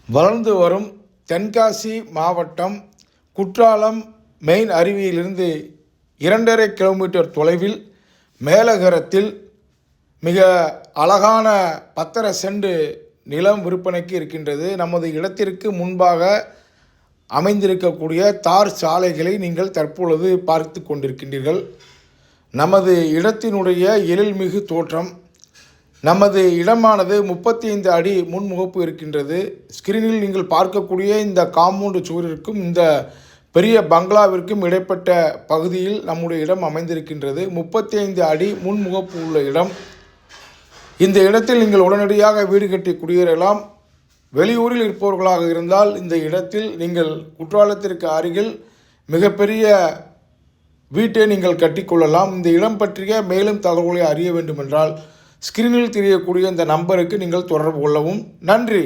வளர்ந்து வரும் தென்காசி மாவட்டம் குற்றாலம் மெயின் அருவியிலிருந்து 2.5 கிலோமீட்டர் தொலைவில் மேலகரத்தில் மிக அழகான 10.5 சென்ட் நிலம் விற்பனைக்கு இருக்கின்றது. நமது இடத்திற்கு முன்பாக அமைந்திருக்கக்கூடிய தார் சாலைகளை நீங்கள் தற்பொழுது பார்த்து கொண்டிருக்கின்றீர்கள். நமது இடத்தினுடைய எழில்மிகு தோற்றம். நமது இடமானது 35 அடி முன்முகப்பு இருக்கின்றது. ஸ்கிரீனில் நீங்கள் பார்க்கக்கூடிய இந்த காம்பவுண்டு சுவரிற்கும் இந்த பெரிய பங்களாவிற்கும் இடைப்பட்ட பகுதியில் நம்முடைய இடம் அமைந்திருக்கின்றது. 35 அடி முன்முகப்பு உள்ள இடம். இந்த இடத்தில் நீங்கள் உடனடியாக வீடு கட்டி குடியேறலாம். வெளியூரில் இருப்பவர்களாக இருந்தால் இந்த இடத்தில் நீங்கள் குற்றாலத்திற்கு அருகில் மிகப்பெரிய வீட்டை நீங்கள் கட்டிக்கொள்ளலாம். இந்த இடம் பற்றிய மேலும் தகவல்களை அறிய வேண்டுமென்றால் ஸ்கிரீனில் தெரியக்கூடிய இந்த நம்பருக்கு நீங்கள் தொடர்பு கொள்ளவும். நன்றி.